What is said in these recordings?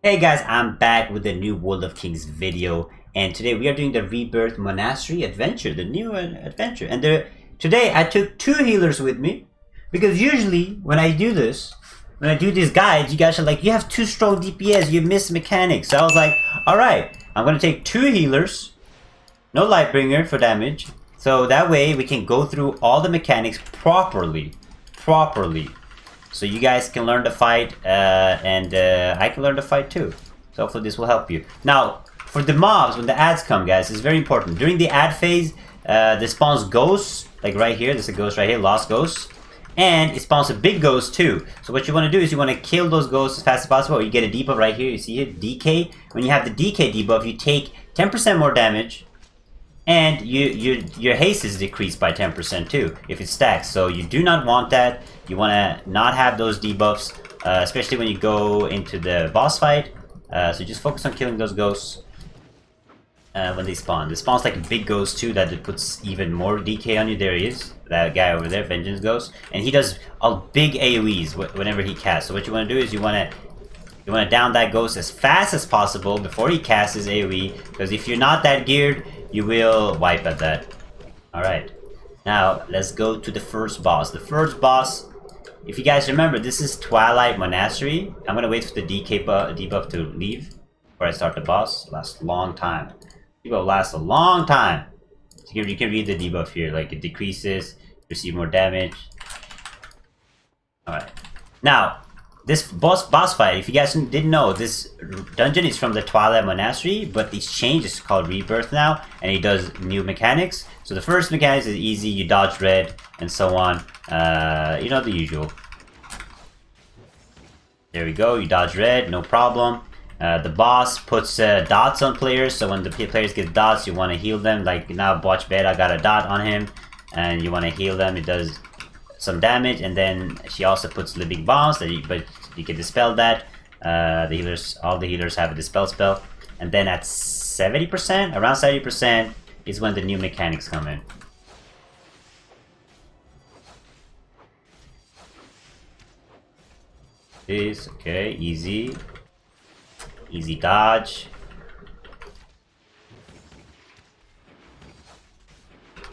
Hey guys, I'm back with the new World of Kings video, and today we are doing the Rebirth Monastery adventure, the new adventure. And today I took two healers with me, because usually when I do this, when I do these guides, you guys are like, you have too strong DPS, you miss mechanics. So I was like, alright, I'm gonna take two healers, no Lightbringer for damage, so that way we can go through all the mechanics properly. So you guys can learn to fight, and I can learn to fight too. So hopefully this will help you. Now, for the mobs, when the ads come, guys, it's very important. During the ad phase, this spawns ghosts, like right here. There's a ghost right here, lost ghosts. And it spawns a big ghost too. So what you want to do is you want to kill those ghosts as fast as possible. You get a debuff right here. You see it, DK. When you have the DK debuff, you take 10% more damage. And your haste is decreased by 10% too, if it stacks. So you do not want that. You want to not have those debuffs, especially when you go into the boss fight. So just focus on killing those ghosts when they spawn. This spawns like a big ghost too, that it puts even more DK on you. There he is, that guy over there, Vengeance Ghost. And he does all big AoEs whenever he casts. So what you want to do is you want to down that ghost as fast as possible before he casts his AoE, because if you're not that geared, you will wipe at that. Alright, now let's go to the first boss. The first boss, if you guys remember, this is Twilight Monastery. I'm gonna wait for the debuff to leave before I start the boss. Lasts a long time. Debuff lasts a long time. So you can read the debuff here, like it decreases, receive more damage. Alright, now this boss fight, if you guys didn't know, this dungeon is from the Twilight Monastery, but it's changed. It's called Rebirth now, and it does new mechanics. So the first mechanics is easy, you dodge red, and so on. You know, the usual. There we go, you dodge red, no problem. The boss puts dots on players, so when the players get dots, you want to heal them. Like now, watch Beta got a dot on him, and you want to heal them. It does some damage, and then she also puts living bombs, but you can dispel that. All the healers have a dispel spell, and then at 70%, around 70%, is when the new mechanics come in. This okay, easy dodge.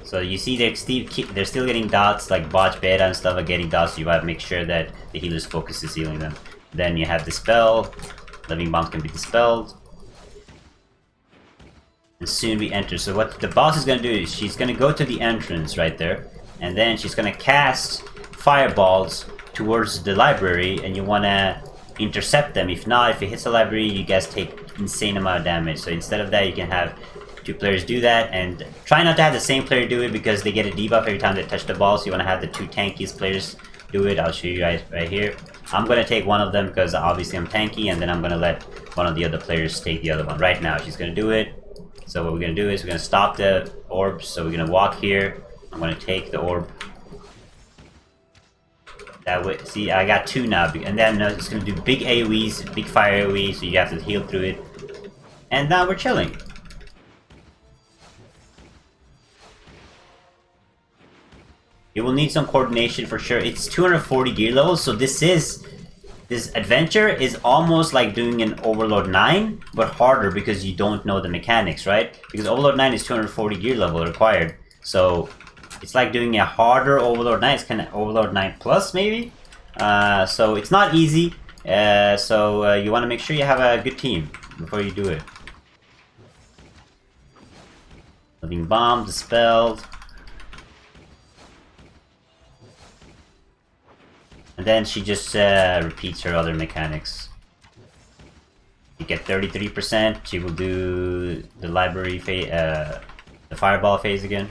So you see they're still getting dots, like Botch, Beta, and stuff are getting dots. So you have to make sure that the healer's focus is healing them. Then you have Dispel. Living bombs can be dispelled. And soon we enter. So what the boss is going to do is she's going to go to the entrance right there. And then she's going to cast fireballs towards the library. And you want to intercept them. If not, if it hits the library, you guys take insane amount of damage. So instead of that, you can have two players do that, and try not to have the same player do it because they get a debuff every time they touch the ball. So you want to have the two tankiest players do it. I'll show you guys right here. I'm going to take one of them because obviously I'm tanky, and then I'm going to let one of the other players take the other one. Right now she's going to do it. So what we're going to do is we're going to stop the orbs. So we're going to walk here. I'm going to take the orb. That way, see, I got two now, and then it's going to do big AoEs, big fire AoE, so you have to heal through it. And now we're chilling. You will need some coordination for sure. It's 240 gear levels, so this adventure is almost like doing an Overlord 9, but harder because you don't know the mechanics, right? Because Overlord 9 is 240 gear level required. So it's like doing a harder Overlord 9. It's kind of Overlord 9 plus maybe. So it's not easy. So you want to make sure you have a good team before you do it. Living bomb dispelled. And then she just repeats her other mechanics. You get 33%. She will do the library phase, the fireball phase again.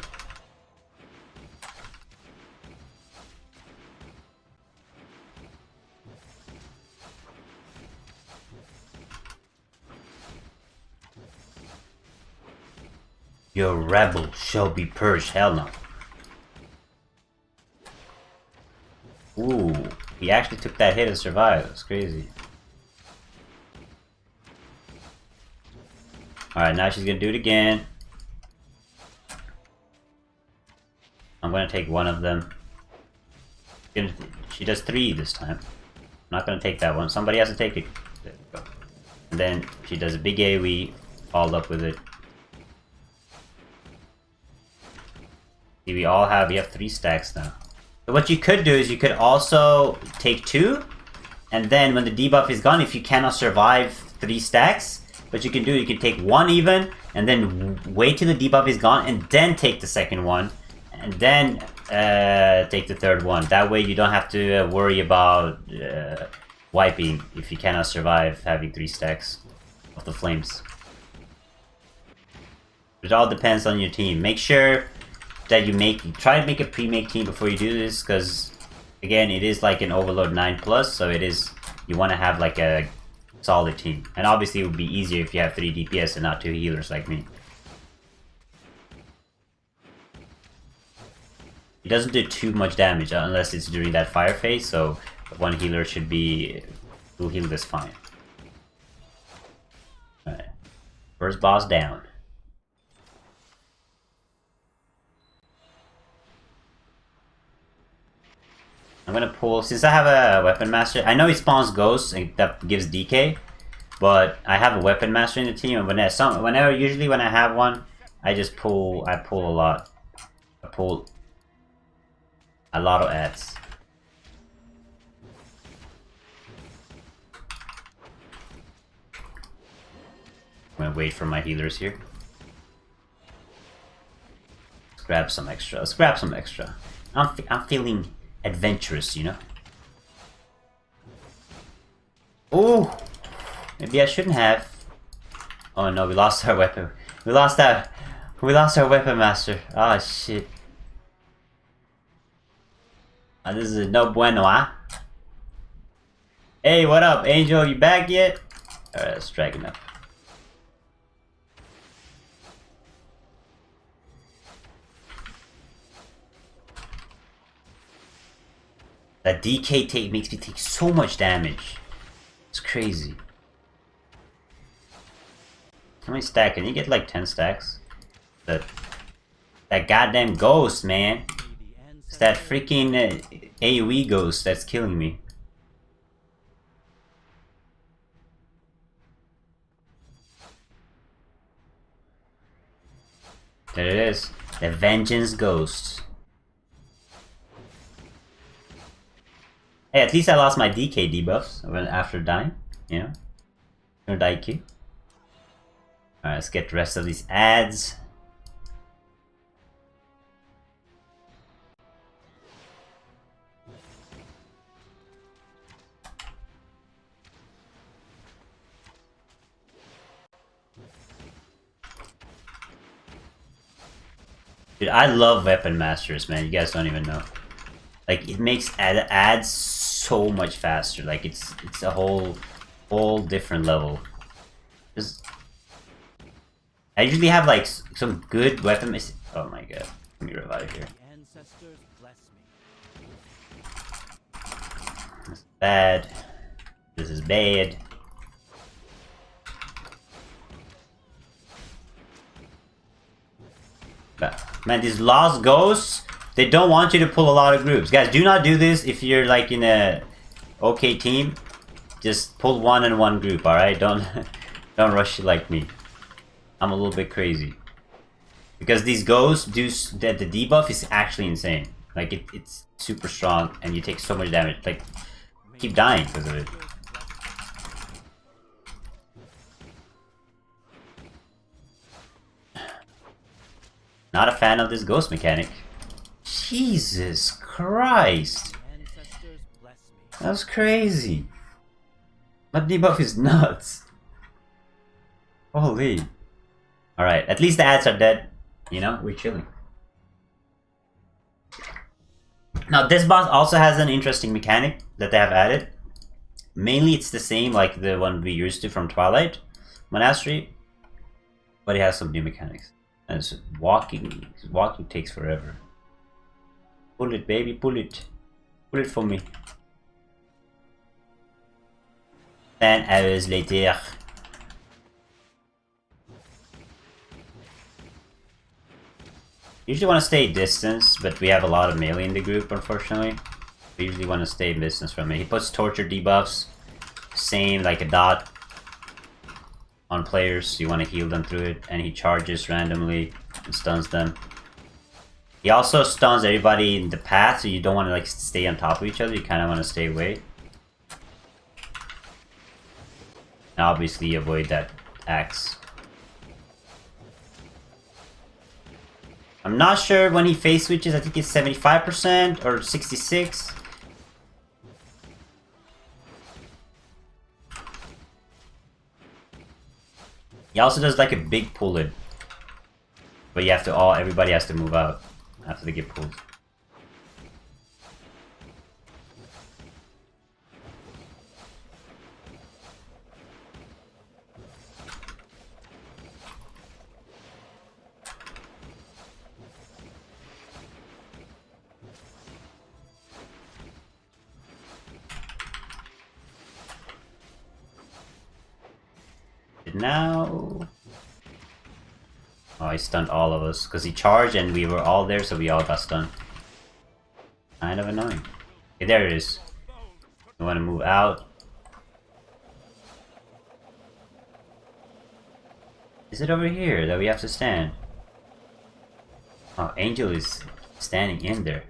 Your rebel shall be purged. Hell no. Ooh, he actually took that hit and survived. That's crazy. Alright, now she's gonna do it again. I'm gonna take one of them. She does 3 this time. I'm not gonna take that one. Somebody has to take it. There we go. And then she does a big AoE, followed up with it. See, we have 3 stacks now. So what you could do is you could also take 2, and then when the debuff is gone, if you cannot survive 3 stacks, what you can do, you can take 1 even, and then wait till the debuff is gone, and then take the second one, and then take the third one. That way you don't have to worry about wiping if you cannot survive having 3 stacks of the flames. It all depends on your team. Make sure that you try to make a pre-make team before you do this, because again, it is like an Overload 9+, so you want to have like a solid team. And obviously it would be easier if you have 3 DPS and not 2 healers like me. It doesn't do too much damage unless it's during that fire phase, so 1 healer should be... will heal this fine. Alright. First boss down. I'm gonna pull, since I have a Weapon Master, I know he spawns ghosts and that gives DK, but I have a Weapon Master in the team, and usually when I have one, I pull a lot. I pull a lot of ads. I'm gonna wait for my healers here. Let's grab some extra. Let's grab some extra. I'm feeling adventurous, you know. Oh, maybe I shouldn't have. Oh no, we lost our weapon. We lost our Weapon Master. Oh shit. Oh, this is no bueno, huh? Hey, what up, Angel? You back yet? Alright, let's drag him up. That DK makes me take so much damage. It's crazy. How many stacks? Can you get like 10 stacks? That goddamn ghost, man. It's that freaking AoE ghost that's killing me. There it is. The Vengeance Ghost. Hey, at least I lost my DK debuffs after dying, you know? No die Q. Alright, let's get the rest of these ads. Dude, I love Weapon Masters, man. You guys don't even know. Like, it makes ads so much faster. Like, it's a whole different level. I usually have like some good weapon. Oh my god, let me revive here. This is bad. This is bad. But, man, these lost ghosts, they don't want you to pull a lot of groups. Guys, do not do this if you're like in a okay team. Just pull one in one group, alright? Don't rush it like me. I'm a little bit crazy. Because these ghosts do that, the debuff is actually insane. Like it's super strong and you take so much damage. Like, keep dying because of it. Not a fan of this ghost mechanic. Jesus Christ. That was crazy. My debuff is nuts. Holy. Alright, at least the ads are dead. You know, we're chilling. Now, this boss also has an interesting mechanic that they have added. Mainly, it's the same like the one we used to from Twilight Monastery. But it has some new mechanics. And it's walking. Walking takes forever. Pull it, baby, pull it. Pull it for me. 10 hours later. Usually want to stay distance, but we have a lot of melee in the group, unfortunately. We usually want to stay distance from me. He puts torture debuffs. Same, like a dot. on players, so you want to heal them through it, and he charges randomly and stuns them. He also stuns everybody in the path, so you don't want to like stay on top of each other, you kind of want to stay away. And obviously avoid that axe. I'm not sure when he phase switches, I think it's 75% or 66%. He also does like a big pull in. But you have to everybody has to move out after they get pulled. Now... Oh, he stunned all of us because he charged and we were all there, so we all got stunned. Kind of annoying. Okay, there it is. We want to move out. Is it over here that we have to stand? Oh, Angel is standing in there.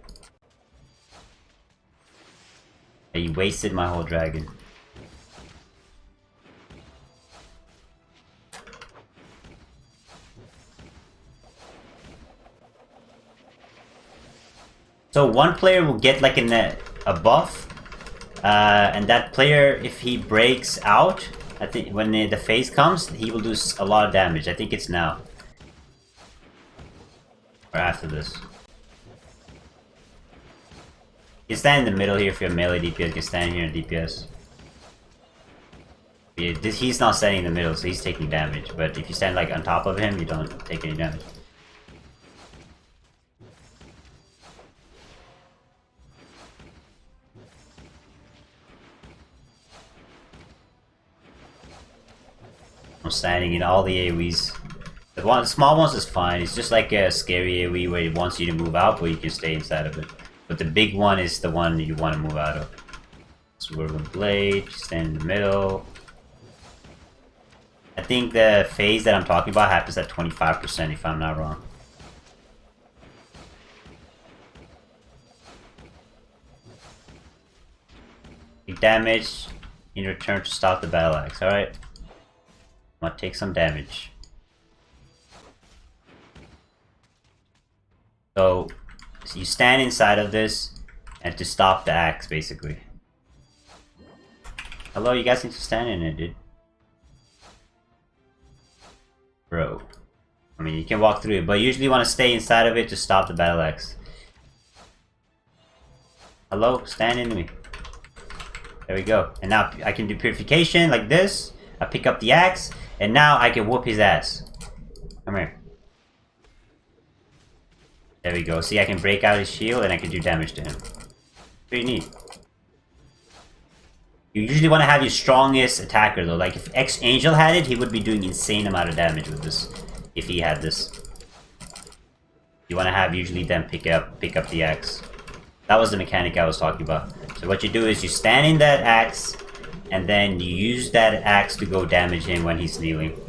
He wasted my whole dragon. So one player will get like a buff, and that player, if he breaks out, I think when the phase comes, he will do a lot of damage. I think it's now. Or after this. You can stand in the middle here if you're melee DPS, you can stand here in DPS. He's not standing in the middle, so he's taking damage, but if you stand like on top of him, you don't take any damage. I'm standing in all the AoEs. The small ones is fine, it's just like a scary AoE where it wants you to move out, but you can stay inside of it. But the big one is the one you want to move out of. Swerving Blade, stand in the middle. I think the phase that I'm talking about happens at 25% if I'm not wrong. Take damage in return to stop the battle axe, alright? I'm gonna take some damage. So you stand inside of this and to stop the axe basically. Hello, you guys need to stand in it, dude. Bro. I mean, you can walk through it, but you usually want to stay inside of it to stop the battle axe. Hello, stand into me. There we go. And now I can do purification like this. I pick up the axe, and now I can whoop his ass. Come here. There we go. See, I can break out his shield, and I can do damage to him. Pretty neat. You usually want to have your strongest attacker though. Like if Angel had it, he would be doing insane amount of damage with this. If he had this. You want to have usually them pick up the axe. That was the mechanic I was talking about. So what you do is you stand in that axe, and then you use that axe to go damage him when he's kneeling.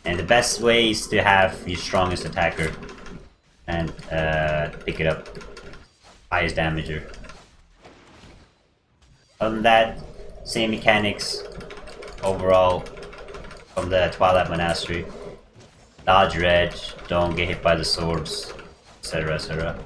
And the best way is to have your strongest attacker and pick it up. Highest damager. Other than that, same mechanics overall from the Twilight Monastery. Dodge red, don't get hit by the swords, etc, etc.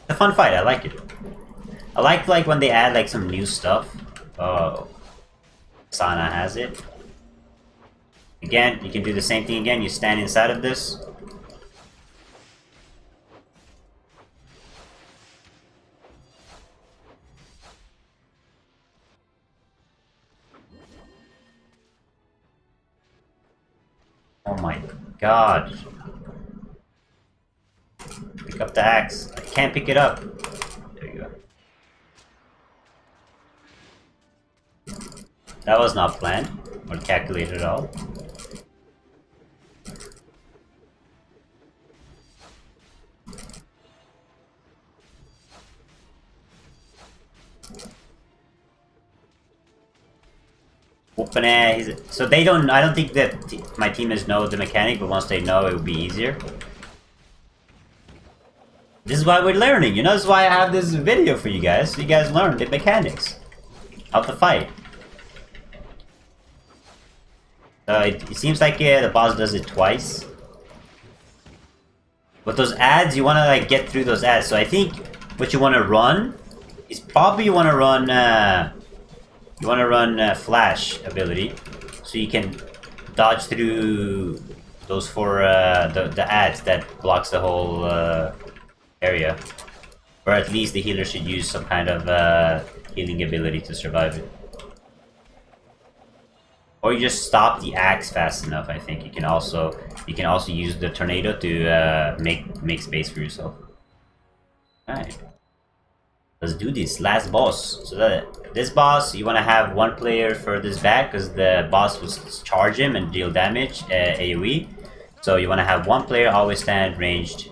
A fun fight, I like it. I like when they add like some new stuff. Oh, Sana has it. Again, you can do the same thing again. You stand inside of this. Oh my god. Pick up the axe. I can't pick it up. There you go. That was not planned or calculated at all. Open air. So they don't. I don't think that my teammates know the mechanic, but once they know, it will be easier. This is why we're learning. You know, this is why I have this video for you guys. So you guys learn the mechanics of the fight. It seems like the boss does it twice. But those ads, you want to like get through those ads. So I think what you want to run is probably you want to run flash ability, so you can dodge through those four the ads that blocks the whole area, or at least the healer should use some kind of healing ability to survive it. Or you just stop the axe fast enough. I think you can also use the tornado to make space for yourself. All right, let's do this last boss. So this boss, you want to have one player furthest back because the boss will charge him and deal damage AoE. So you want to have one player always stand ranged.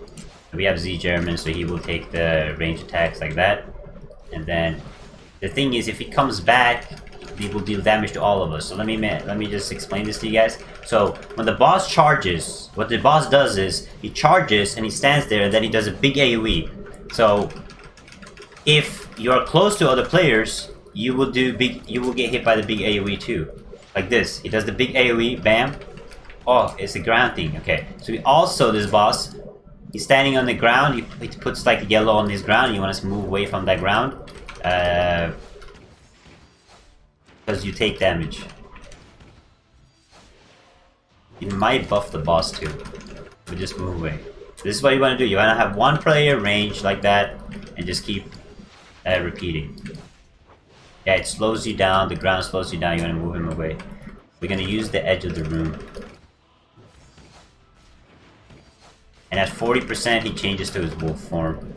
We have Z German, so he will take the range attacks like that. And then the thing is, if he comes back, he will deal damage to all of us. So let me just explain this to you guys. So when the boss charges, what the boss does is he charges and he stands there, and then he does a big AoE. So if you're close to other players, you will get hit by the big AoE too. Like this. He does the big AoE, bam. Oh, it's a ground thing. Okay. So this boss, he's standing on the ground. He puts like yellow on his ground. You want to move away from that ground. Because you take damage. You might buff the boss too. But just move away. This is what you want to do. You want to have one player range like that, and just keep repeating. Yeah, it slows you down. The ground slows you down. You want to move him away. We're going to use the edge of the room. And at 40%, he changes to his wolf form.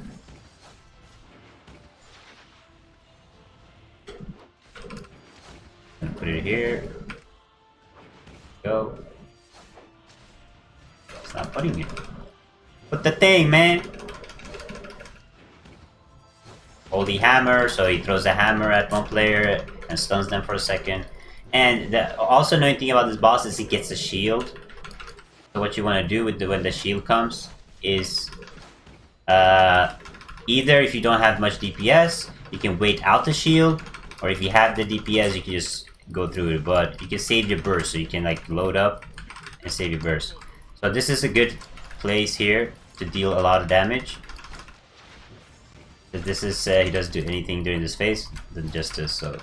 I'm gonna put it here. Go. It's not putting it. Put the thing, man. Hold the hammer, so he throws the hammer at one player and stuns them for a second. And the also annoying thing about this boss is he gets a shield. So what you want to do when the shield comes is either if you don't have much DPS, you can wait out the shield, or if you have the DPS, you can just go through it. But you can save your burst, so you can like load up and save your burst. So this is a good place here to deal a lot of damage. But this is he doesn't do anything during this phase than just this, so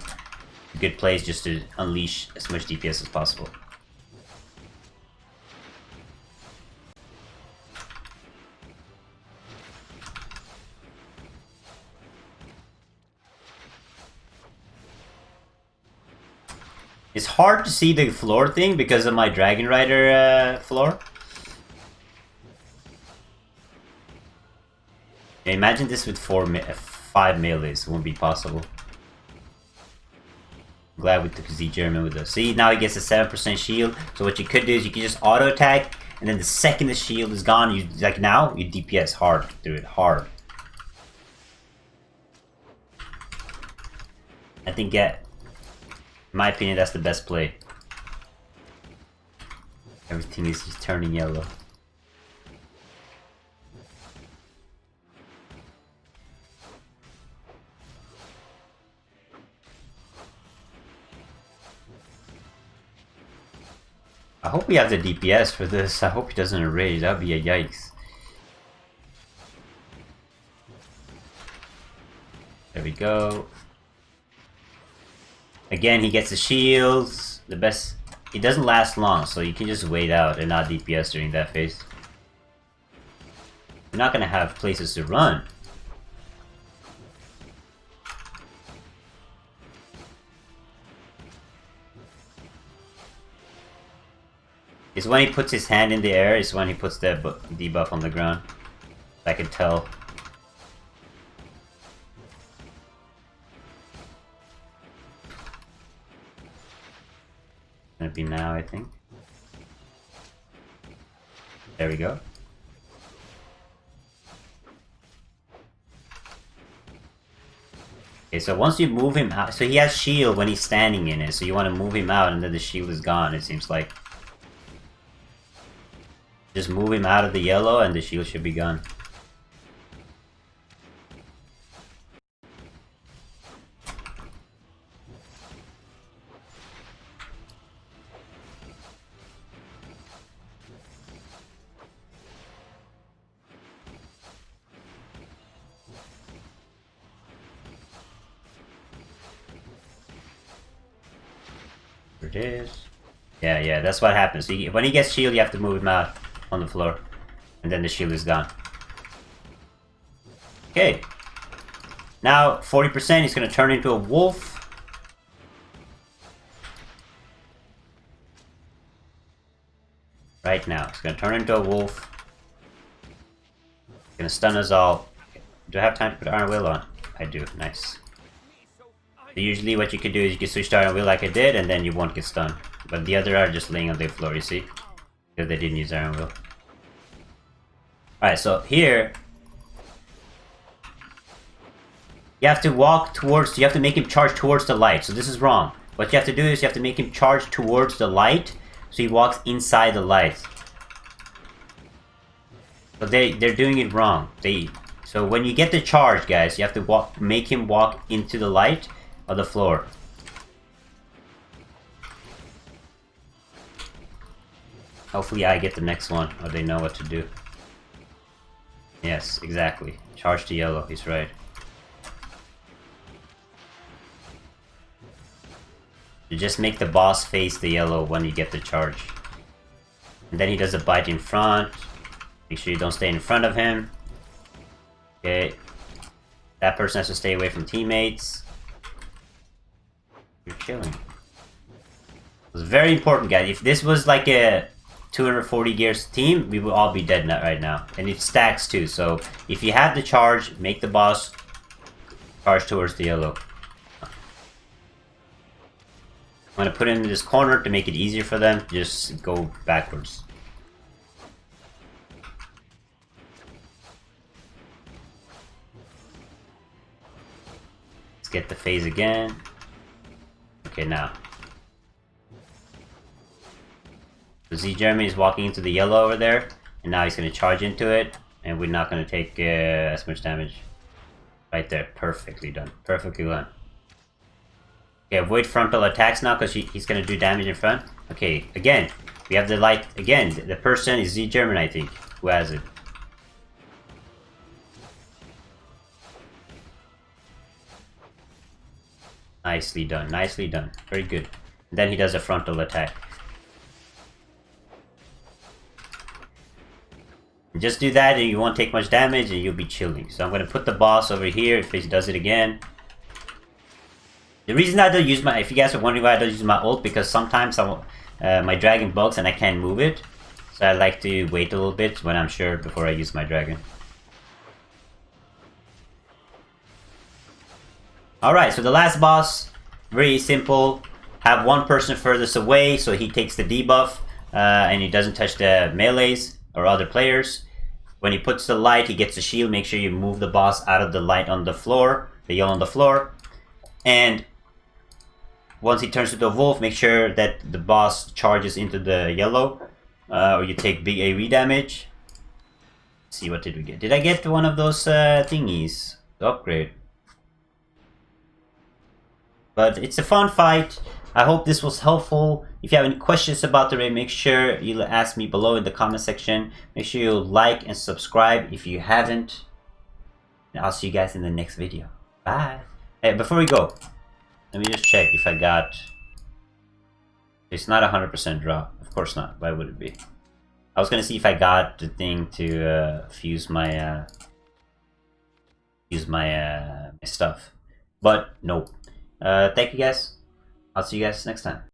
a good place just to unleash as much DPS as possible. It's hard to see the floor thing because of my Dragon Rider floor. Yeah, imagine this with 5 melees. It won't be possible. I'm glad we took Z German with us. See, now he gets a 7% shield. So what you could do is you can just auto attack, and then the second the shield is gone, you like now you DPS hard through it, hard. I think in my opinion, that's the best play. Everything is just turning yellow. I hope we have the DPS for this. I hope he doesn't enrage. That'd be a yikes. There we go. Again, he gets the shields. The best. It doesn't last long, so you can just wait out and not DPS during that phase. You're not gonna have places to run. It's when he puts his hand in the air, it's when he puts the debuff on the ground. I can tell. Gonna be now, I think. There we go. Okay, so once you move him out, so he has shield when he's standing in it, so you want to move him out and then the shield is gone, it seems like. Just move him out of the yellow and the shield should be gone. There it is. Yeah, that's what happens. So when he gets shield, you have to move him out on the floor. And then the shield is gone. Okay. Now, 40%, he's going to turn into a wolf. Right now. He's going to turn into a wolf. He's going to stun us all. Do I have time to put Iron Will on? I do. Nice. So usually what you could do is you can switch to Iron Will like I did, and then you won't get stunned. But the other are just laying on the floor, you see? Because they didn't use Iron Will. Alright, so here... you have to walk towards... you have to make him charge towards the light. So this is wrong. What you have to do is you have to make him charge towards the light, so he walks inside the light. But they're doing it wrong. So when you get the charge, guys, you have to make him walk into the light of the floor. Hopefully I get the next one, or they know what to do. Yes, exactly. Charge to yellow, he's right. You just make the boss face the yellow when you get the charge. And then he does a bite in front. Make sure you don't stay in front of him. Okay. That person has to stay away from teammates. You're chilling. It's very important, guys. If this was like a 240 gears team, we would all be dead right now. And it stacks too, so if you have the charge, make the boss charge towards the yellow. I'm gonna put him in this corner to make it easier for them. Just go backwards. Let's get the phase again. Okay, now. So Z Jeremy is walking into the yellow over there, and now he's going to charge into it, and we're not going to take as much damage. Right there, perfectly done. Perfectly done. Okay, avoid frontal attacks now, because he's going to do damage in front. Okay, again, we have the light. Again, the person is Z German, I think, who has it. Nicely done, nicely done. Very good. And then he does a frontal attack. Just do that and you won't take much damage and you'll be chilling. So I'm going to put the boss over here if he does it again. The reason I don't use my... if you guys are wondering why I don't use my ult, because sometimes my dragon bugs and I can't move it. So I like to wait a little bit when I'm sure before I use my dragon. Alright, so the last boss, very simple. Have one person furthest away so he takes the debuff and he doesn't touch the melees or other players. When he puts the light, he gets the shield. Make sure you move the boss out of the light on the floor, the yellow on the floor. And once he turns into a wolf, make sure that the boss charges into the yellow or you take big AoE damage. Let's see, what did we get? Did I get one of those thingies? The upgrade. But it's a fun fight. I hope this was helpful. If you have any questions about the raid, make sure you ask me below in the comment section. Make sure you like and subscribe if you haven't. And I'll see you guys in the next video. Bye. Hey, before we go, let me just check if I got... It's not 100% drop. Of course not. Why would it be? I was gonna see if I got the thing to fuse my my stuff, but nope. Thank you guys. I'll see you guys next time.